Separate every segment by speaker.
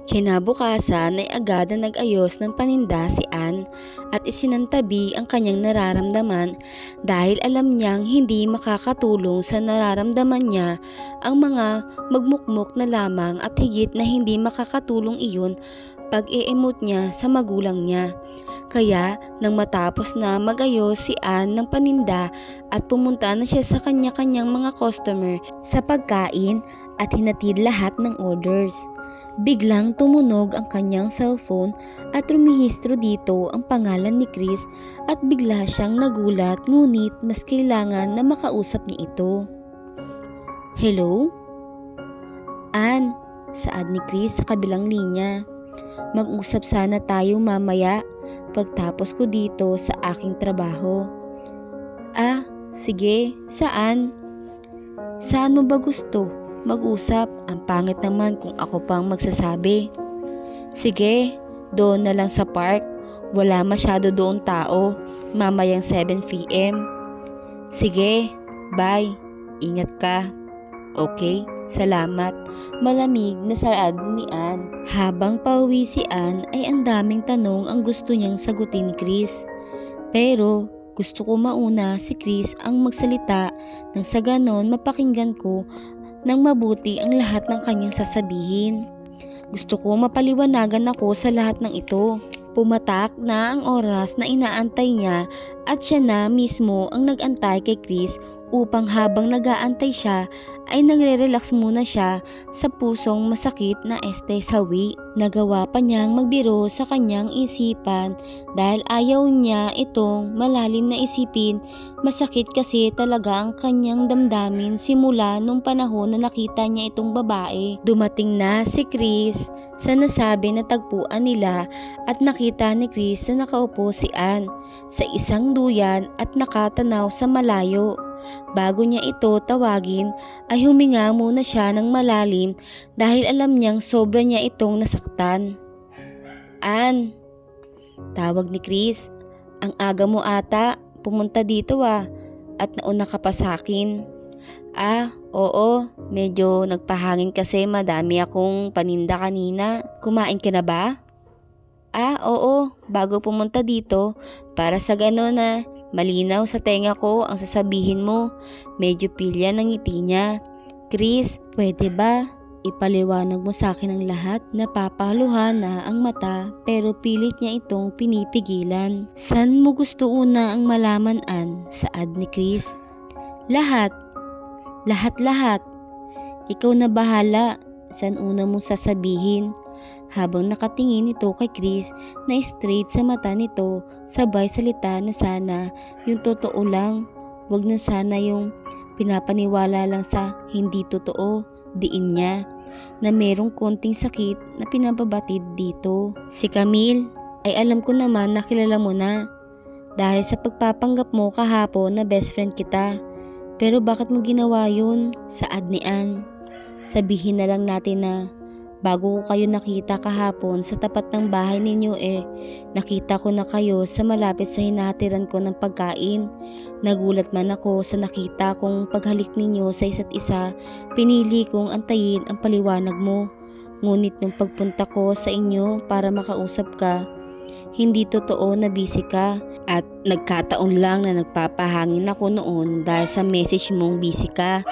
Speaker 1: Kinabukasan ay agad na nag-ayos ng paninda si Ann at isinantabi ang kanyang nararamdaman dahil alam niyang hindi makakatulong sa nararamdaman niya ang mga magmukmok na lamang at higit na hindi makakatulong iyon pag-e-emote niya sa magulang niya. Kaya nang matapos na mag-ayos si Ann ng paninda at pumunta na siya sa kanya-kanyang mga customer sa pagkain at hinatid lahat ng orders. Biglang tumunog ang kanyang cellphone at rumihistro dito ang pangalan ni Chris at bigla siyang nagulat ngunit mas kailangan na makausap niya ito. Hello? Ann, saad ni Chris sa kabilang linya. Mag-usap sana tayo mamaya pagtapos ko dito sa aking trabaho. Ah, sige, saan? Saan mo ba gusto mag-usap? Ang pangit naman kung ako pang magsasabi. Sige, doon na lang sa park. Wala masyado doon tao. Mamayang 7 p.m. Sige, bye. Ingat ka. Okay, salamat. Malamig na saad ni Ann. Habang pauwi si Ann ay ang daming tanong ang gusto niyang sagutin ni Chris. Pero gusto ko mauna si Chris ang magsalita nang sa ganon mapakinggan ko nang mabuti ang lahat ng kanyang sasabihin. Gusto ko mapaliwanagan ako sa lahat ng ito. Pumatak na ang oras na inaantay niya at siya na mismo ang nag-antay kay Chris upang habang nag-aantay siya ay nagre-relax muna siya sa pusong masakit na sawi. Nagawa pa niyang magbiro sa kanyang isipan dahil ayaw niya itong malalim na isipin. Masakit kasi talaga ang kanyang damdamin simula nung panahon na nakita niya itong babae. Dumating na si Chris sa nasabi na tagpuan nila at nakita ni Chris na nakaupo si Ann sa isang duyan at nakatanaw sa malayo. Bago niya ito tawagin ay huminga muna siya ng malalim dahil alam niyang sobra niya itong nasaktan. Ann, tawag ni Chris. Ang aga mo ata, pumunta dito at nauna ka pa sa akin. Ah, oo, medyo nagpahangin kasi madami akong paninda kanina. Kumain ka na ba? Ah, oo, bago pumunta dito para sa gano'n na malinaw sa tenga ko ang sasabihin mo. Medyo pilya ng ngiti niya. Chris, pwede ba? Ipaliwanag mo sa akin ang lahat. Napapahaluhan na ang mata pero pilit niya itong pinipigilan. San mo gusto una ang malaman, Ann? Saad ni Chris. Lahat. Lahat. Ikaw na bahala. San una mo sasabihin? Habang nakatingin ito kay Chris na straight sa mata nito, sabay salita na sana yung totoo lang. Wag na sana yung pinapaniwala lang sa hindi totoo. Diin niya na merong konting sakit na pinababatid dito. Si Camille ay alam ko naman na kilala mo na dahil sa pagpapanggap mo kahapon na best friend kita. Pero bakit mo ginawa yun? Saad ni Ann. Sabihin na lang natin na bago ko kayo nakita kahapon sa tapat ng bahay ninyo nakita ko na kayo sa malapit sa hinatiran ko ng pagkain. Nagulat man ako sa nakita kong paghalik ninyo sa isa't isa. Pinili kong antayin ang paliwanag mo. Ngunit nung pagpunta ko sa inyo para makausap ka, hindi totoo na busy ka at nagkataon lang na nagpapahangin ako noon dahil sa message mong busy ka.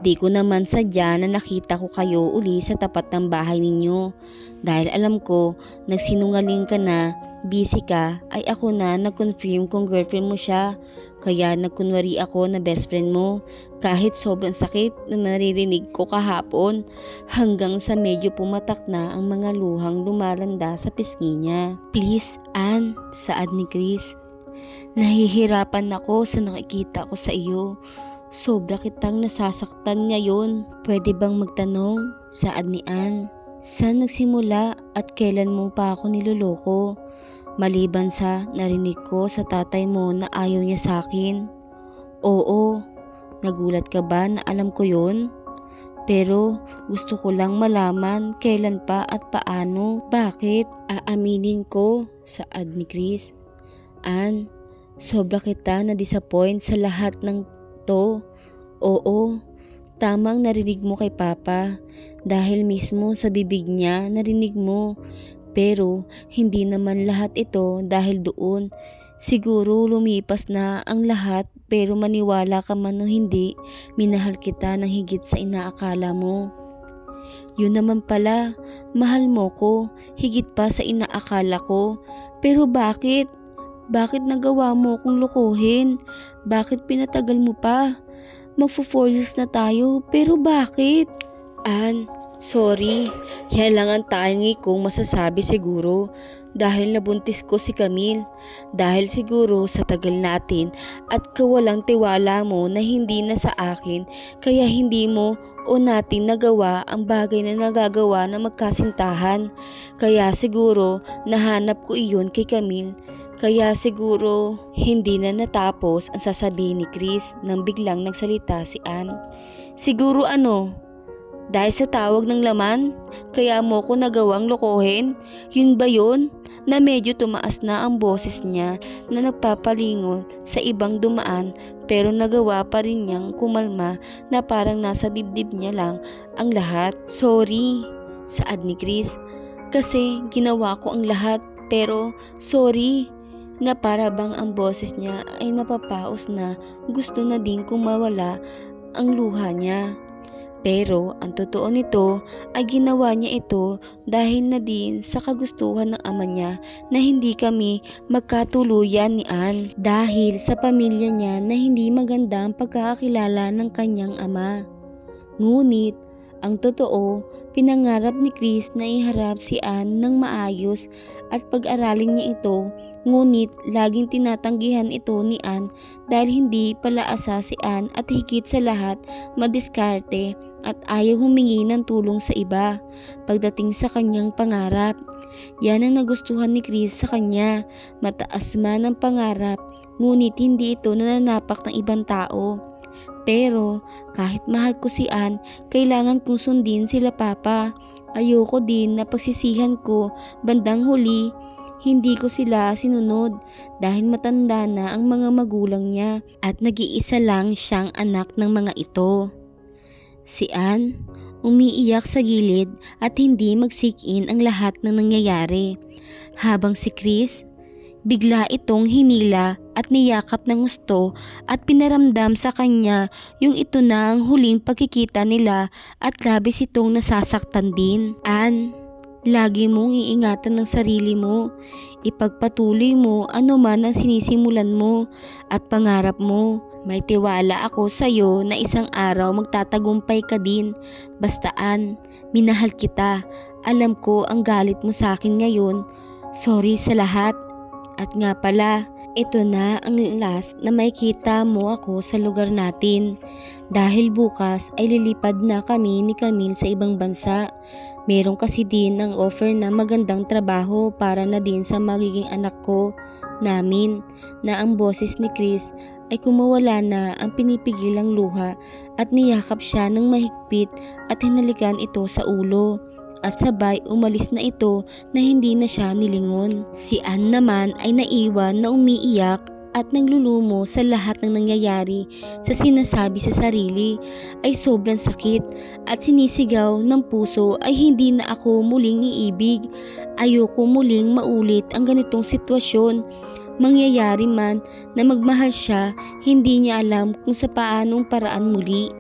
Speaker 1: Di ko naman sadya na nakita ko kayo uli sa tapat ng bahay ninyo. Dahil alam ko nagsinungaling ka na busy ka ay ako na nag-confirm kung girlfriend mo siya. Kaya nagkunwari ako na best friend mo kahit sobrang sakit na naririnig ko kahapon hanggang sa medyo pumatak na ang mga luhang lumalanda sa pisngi niya. Please, Ann, saad ni Chris. Nahihirapan ako sa nakikita ko sa iyo. Sobra kitang nasasaktan ngayon. Pwede bang magtanong? Saad ni Ann. Saan nagsimula at kailan mo pa ako niloloko? Maliban sa narinig ko sa tatay mo na ayaw niya sa akin. Oo, nagulat ka ba na alam ko yun? Pero gusto ko lang malaman kailan pa at paano. Bakit? Aaminin ko, saad ni Chris. Ann, sobra kita na disappoint sa lahat ng to. Oo, Tamang narinig mo kay Papa dahil mismo sa bibig niya narinig mo. Pero hindi naman lahat ito dahil doon. Siguro lumipas na ang lahat pero maniwala ka man o hindi, minahal kita ng higit sa inaakala mo. Yun naman pala, mahal mo ko, higit pa sa inaakala ko. Pero bakit? Bakit nagawa mo kong lokohin? Bakit pinatagal mo pa? Magfo 4 years na tayo, pero bakit? Sorry. Yan lang ang tangi kong masasabi siguro. Dahil nabuntis ko si Camille. Dahil siguro sa tagal natin at kawalang tiwala mo na hindi na sa akin, kaya hindi mo o natin nagawa ang bagay na nagagawa na magkasintahan. Kaya siguro nahanap ko iyon kay Camille. Kaya siguro hindi na natapos ang sasabihin ni Chris nang biglang nagsalita si Ann. Siguro dahil sa tawag ng laman, kaya mo ko nagawang lokohin? Yun ba yun? Na medyo tumaas na ang boses niya na nagpapalingon sa ibang dumaan pero nagawa pa rin niyang kumalma na parang nasa dibdib niya lang ang lahat. Sorry, saad ni Chris. Kasi ginawa ko ang lahat pero sorry. Na para bang ang boses niya ay napapaos na gusto na din kung mawala ang luha niya. Pero ang totoo nito ay ginawa niya ito dahil na din sa kagustuhan ng ama niya na hindi kami magkatuluyan ni Ann dahil sa pamilya niya na hindi maganda ang pagkakakilala ng kanyang ama. Ngunit ang totoo, pinangarap ni Chris na iharap si Ann ng maayos at pag-aralin niya ito, ngunit laging tinatanggihan ito ni Ann dahil hindi palaasa si Ann at higit sa lahat madiskarte at ayaw humingi ng tulong sa iba pagdating sa kanyang pangarap. Yan ang nagustuhan ni Chris sa kanya, mataas man ang pangarap ngunit hindi ito nananapak ng ibang tao. Pero kahit mahal ko si Ann, kailangan kong sundin sila Papa. Ayoko din na pagsisihan ko bandang huli, hindi ko sila sinunod dahil matanda na ang mga magulang niya at nag-iisa lang siyang anak ng mga ito. Si Ann, umiiyak sa gilid at hindi mag-sink-in ang lahat ng nangyayari. Habang si Chris, bigla itong hinila at niyakap ng gusto at pinaramdam sa kanya yung ito na ang huling pagkikita nila at labis itong nasasaktan din. Ann, lagi mong iingatan ng sarili mo. Ipagpatuloy mo ano man ang sinisimulan mo at pangarap mo. May tiwala ako sa iyo na isang araw magtatagumpay ka din. Basta Ann, minahal kita. Alam ko ang galit mo sa akin ngayon. Sorry sa lahat. At nga pala, ito na ang last na makikita mo ako sa lugar natin. Dahil bukas ay lilipad na kami ni Camille sa ibang bansa. Meron kasi din ang offer na magandang trabaho para na din sa magiging anak ko namin na ang boses ni Chris ay kumawala na ang pinipigilang luha at niyakap siya ng mahigpit at hinalikan ito sa ulo. At sabay umalis na ito na hindi na siya nilingon. Si Ann naman ay naiwan na umiiyak at naglulumo sa lahat ng nangyayari sa sinasabi sa sarili ay sobrang sakit at sinisigaw ng puso ay hindi na ako muling iibig. Ayoko muling maulit ang ganitong sitwasyon. Mangyayari man na magmahal siya, hindi niya alam kung sa paanong paraan muli.